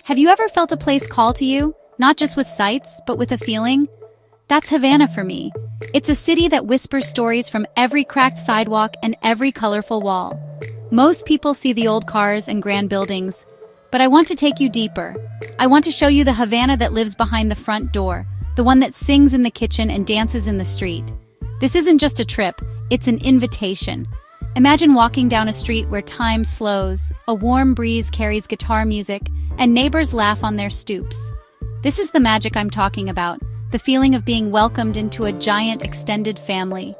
Have you ever felt a place call to you? Not just with sights, but with a feeling? That's Havana for me. It's a city that whispers stories from every cracked sidewalk and every colorful wall. Most people see the old cars and grand buildings, but I want to take you deeper. I want to show you the Havana that lives behind the front door, the one that sings in the kitchen and dances in the street. This isn't just a trip, it's an invitation. Imagine walking down a street where time slows, a warm breeze carries guitar music, and neighbors laugh on their stoops. This is the magic I'm talking about, the feeling of being welcomed into a giant extended family.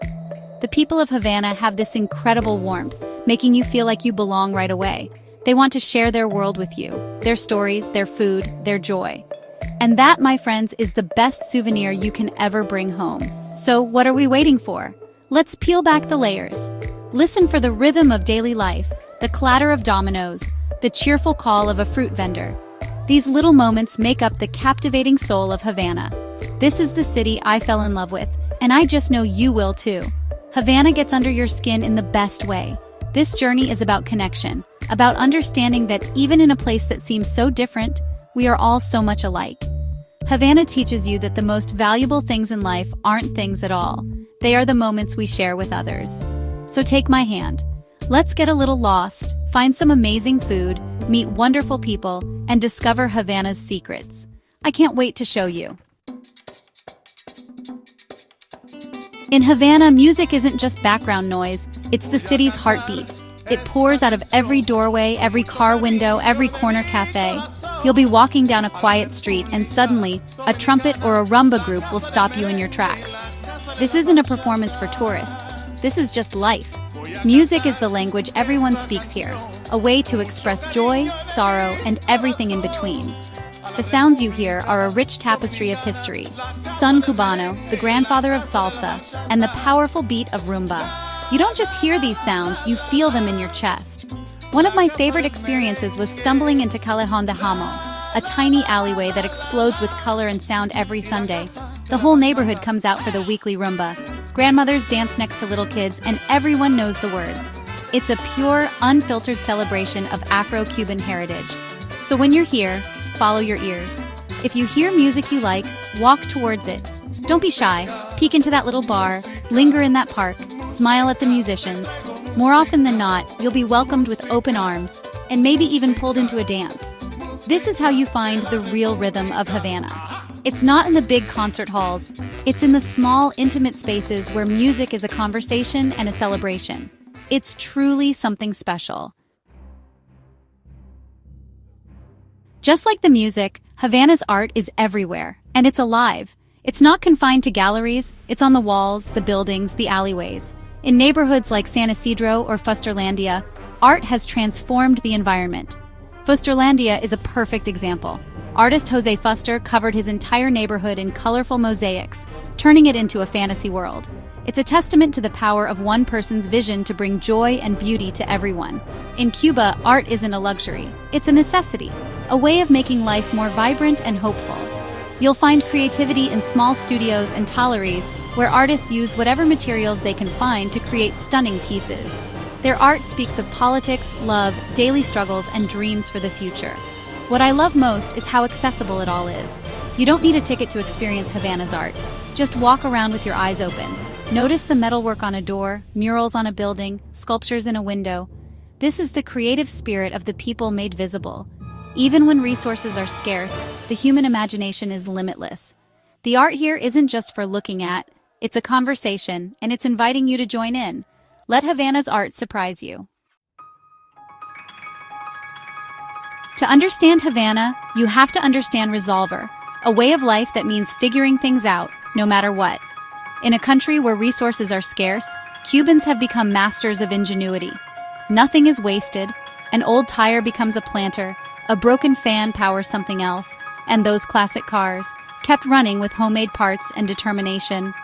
The people of Havana have this incredible warmth, making you feel like you belong right away. They want to share their world with you, their stories, their food, their joy. And that, my friends, is the best souvenir you can ever bring home. So what are we waiting for? Let's peel back the layers. Listen for the rhythm of daily life, the clatter of dominoes, the cheerful call of a fruit vendor. These little moments make up the captivating soul of Havana. This is the city I fell in love with, and I just know you will too. Havana gets under your skin in the best way. This journey is about connection, about understanding that even in a place that seems so different, we are all so much alike. Havana teaches you that the most valuable things in life aren't things at all. They are the moments we share with others. So take my hand. Let's get a little lost, find some amazing food, meet wonderful people, and discover Havana's secrets. I can't wait to show you. In Havana, music isn't just background noise, it's the city's heartbeat. It pours out of every doorway, every car window, every corner cafe. You'll be walking down a quiet street and suddenly, a trumpet or a rumba group will stop you in your tracks. This isn't a performance for tourists. This is just life. Music is the language everyone speaks here, a way to express joy, sorrow, and everything in between. The sounds you hear are a rich tapestry of history. Son Cubano, the grandfather of salsa, and the powerful beat of rumba. You don't just hear these sounds, you feel them in your chest. One of my favorite experiences was stumbling into Callejón de Jamo, a tiny alleyway that explodes with color and sound every Sunday. The whole neighborhood comes out for the weekly rumba. Grandmothers dance next to little kids, and everyone knows the words. It's a pure, unfiltered celebration of Afro-Cuban heritage. So when you're here, follow your ears. If you hear music you like, walk towards it. Don't be shy. Peek into that little bar, linger in that park, smile at the musicians. More often than not, you'll be welcomed with open arms, and maybe even pulled into a dance. This is how you find the real rhythm of Havana. It's not in the big concert halls. It's in the small, intimate spaces where music is a conversation and a celebration. It's truly something special. Just like the music, Havana's art is everywhere, and it's alive. It's not confined to galleries, it's on the walls, the buildings, the alleyways. In neighborhoods like San Isidro or Fusterlandia, art has transformed the environment. Fusterlandia is a perfect example. Artist Jose Fuster covered his entire neighborhood in colorful mosaics, turning it into a fantasy world. It's a testament to the power of one person's vision to bring joy and beauty to everyone. In Cuba, art isn't a luxury, it's a necessity, a way of making life more vibrant and hopeful. You'll find creativity in small studios and talleries where artists use whatever materials they can find to create stunning pieces. Their art speaks of politics, love, daily struggles, and dreams for the future. What I love most is how accessible it all is. You don't need a ticket to experience Havana's art. Just walk around with your eyes open. Notice the metalwork on a door, murals on a building, sculptures in a window. This is the creative spirit of the people made visible. Even when resources are scarce, the human imagination is limitless. The art here isn't just for looking at, it's a conversation, and it's inviting you to join in. Let Havana's art surprise you. To understand Havana, you have to understand resolver, a way of life that means figuring things out, no matter what. In a country where resources are scarce, Cubans have become masters of ingenuity. Nothing is wasted. An old tire becomes a planter, a broken fan powers something else, and those classic cars, kept running with homemade parts and determination.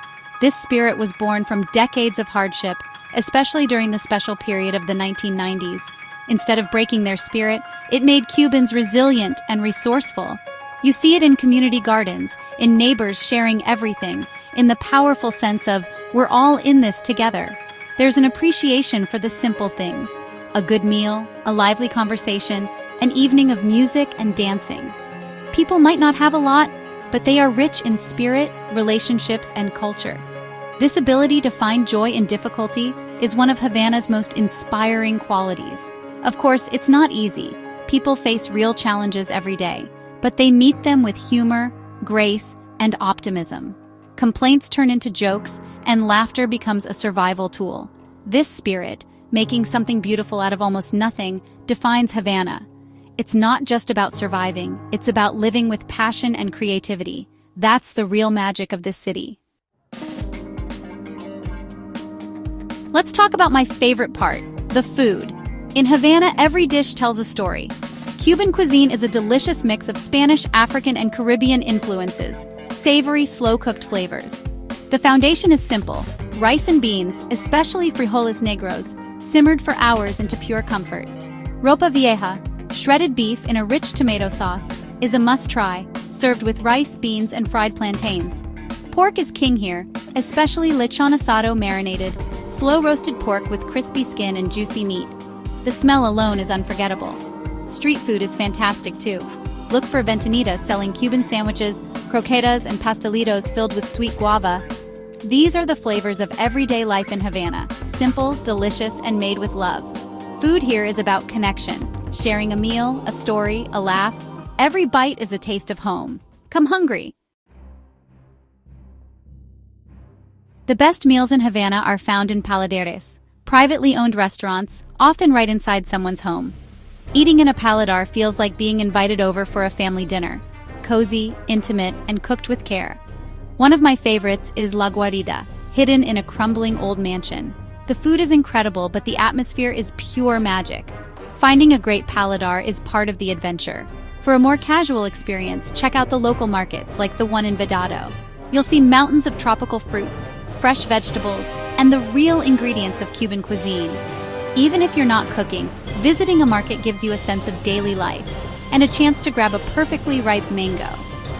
This spirit was born from decades of hardship, especially during the special period of the 1990s. Instead of breaking their spirit, it made Cubans resilient and resourceful. You see it in community gardens, in neighbors sharing everything, in the powerful sense of, we're all in this together. There's an appreciation for the simple things. A good meal, a lively conversation, an evening of music and dancing. People might not have a lot, but they are rich in spirit, relationships, and culture. This ability to find joy in difficulty is one of Havana's most inspiring qualities. Of course, it's not easy. People face real challenges every day, but they meet them with humor, grace, and optimism. Complaints turn into jokes, and laughter becomes a survival tool. This spirit, making something beautiful out of almost nothing, defines Havana. It's not just about surviving, it's about living with passion and creativity. That's the real magic of this city. Let's talk about my favorite part, the food. In Havana, every dish tells a story. Cuban cuisine is a delicious mix of Spanish, African, and Caribbean influences, savory, slow-cooked flavors. The foundation is simple: rice and beans, especially frijoles negros, simmered for hours into pure comfort. Ropa vieja, shredded beef in a rich tomato sauce, is a must-try, served with rice, beans, and fried plantains. Pork is king here, especially lechon asado marinated, slow-roasted pork with crispy skin and juicy meat. The smell alone is unforgettable. Street food is fantastic too. Look for ventanitas selling Cuban sandwiches, croquetas, and pastelitos filled with sweet guava. These are the flavors of everyday life in Havana, simple, delicious, and made with love. Food here is about connection, sharing a meal, a story, a laugh. Every bite is a taste of home. Come hungry. The best meals in Havana are found in paladeres, privately owned restaurants, often right inside someone's home. Eating in a paladar feels like being invited over for a family dinner, cozy, intimate, and cooked with care. One of my favorites is La Guarida, hidden in a crumbling old mansion. The food is incredible, but the atmosphere is pure magic. Finding a great paladar is part of the adventure. For a more casual experience, check out the local markets like the one in Vedado. You'll see mountains of tropical fruits, fresh vegetables, and the real ingredients of Cuban cuisine. Even if you're not cooking, visiting a market gives you a sense of daily life and a chance to grab a perfectly ripe mango.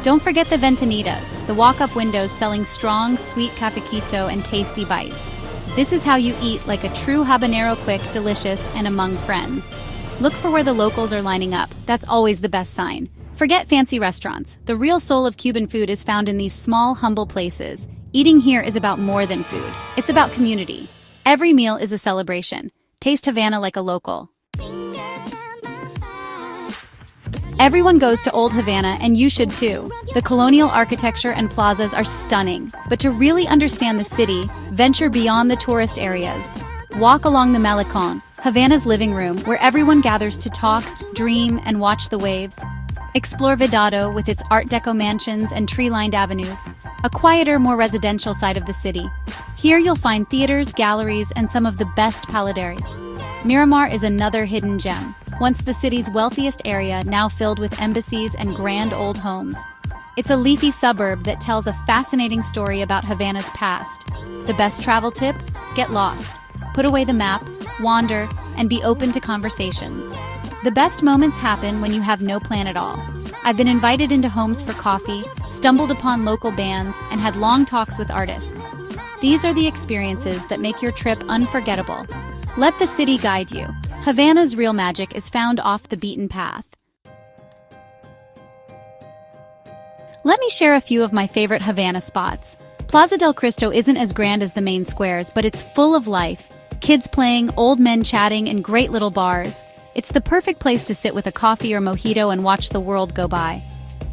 Don't forget the ventanitas, the walk-up windows selling strong, sweet cafecito and tasty bites. This is how you eat like a true habanero, quick, delicious, and among friends. Look for where the locals are lining up. That's always the best sign. Forget fancy restaurants. The real soul of Cuban food is found in these small, humble places. Eating here is about more than food. It's about community. Every meal is a celebration. Taste Havana like a local. Everyone goes to Old Havana, and you should too. The colonial architecture and plazas are stunning. But to really understand the city, venture beyond the tourist areas. Walk along the Malecón, Havana's living room, where everyone gathers to talk, dream, and watch the waves. Explore Vedado with its Art Deco mansions and tree-lined avenues, a quieter, more residential side of the city. Here you'll find theaters, galleries, and some of the best paladeres. Miramar is another hidden gem, once the city's wealthiest area, now filled with embassies and grand old homes. It's a leafy suburb that tells a fascinating story about Havana's past. The best travel tip? Get lost. Put away the map, wander, and be open to conversations. The best moments happen when you have no plan at all. I've been invited into homes for coffee, stumbled upon local bands, and had long talks with artists. These are the experiences that make your trip unforgettable. Let the city guide you. Havana's real magic is found off the beaten path. Let me share a few of my favorite Havana spots. Plaza del Cristo isn't as grand as the main squares, but it's full of life. Kids playing, old men chatting, and great little bars. It's the perfect place to sit with a coffee or mojito and watch the world go by.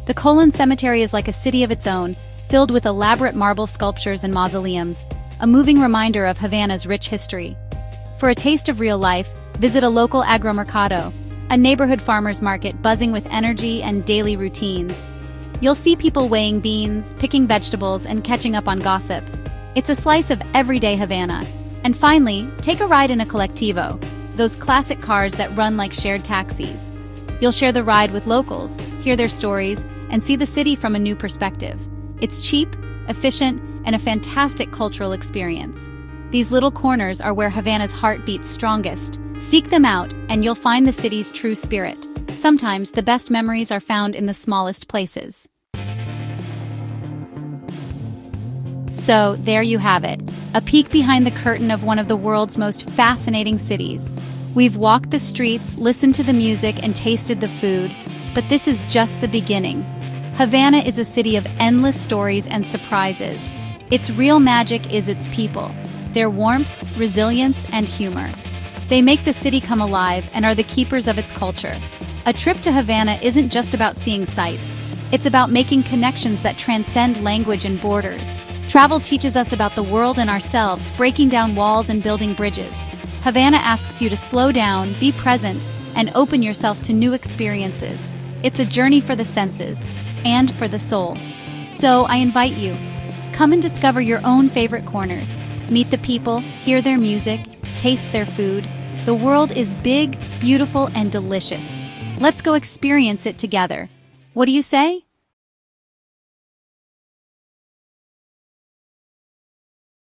The Colon Cemetery is like a city of its own, filled with elaborate marble sculptures and mausoleums, a moving reminder of Havana's rich history. For a taste of real life, visit a local agromercado, a neighborhood farmers market buzzing with energy and daily routines. You'll see people weighing beans, picking vegetables, and catching up on gossip. It's a slice of everyday Havana. And finally, take a ride in a colectivo, those classic cars that run like shared taxis. You'll share the ride with locals, hear their stories, and see the city from a new perspective. It's cheap, efficient, and a fantastic cultural experience. These little corners are where Havana's heart beats strongest. Seek them out, and you'll find the city's true spirit. Sometimes the best memories are found in the smallest places. So, there you have it, a peek behind the curtain of one of the world's most fascinating cities. We've walked the streets, listened to the music, and tasted the food, but this is just the beginning. Havana is a city of endless stories and surprises. Its real magic is its people, their warmth, resilience, and humor. They make the city come alive and are the keepers of its culture. A trip to Havana isn't just about seeing sights, it's about making connections that transcend language and borders. Travel teaches us about the world and ourselves, breaking down walls and building bridges. Havana asks you to slow down, be present, and open yourself to new experiences. It's a journey for the senses and for the soul. So I invite you, come and discover your own favorite corners. Meet the people, hear their music, taste their food. The world is big, beautiful, and delicious. Let's go experience it together. What do you say?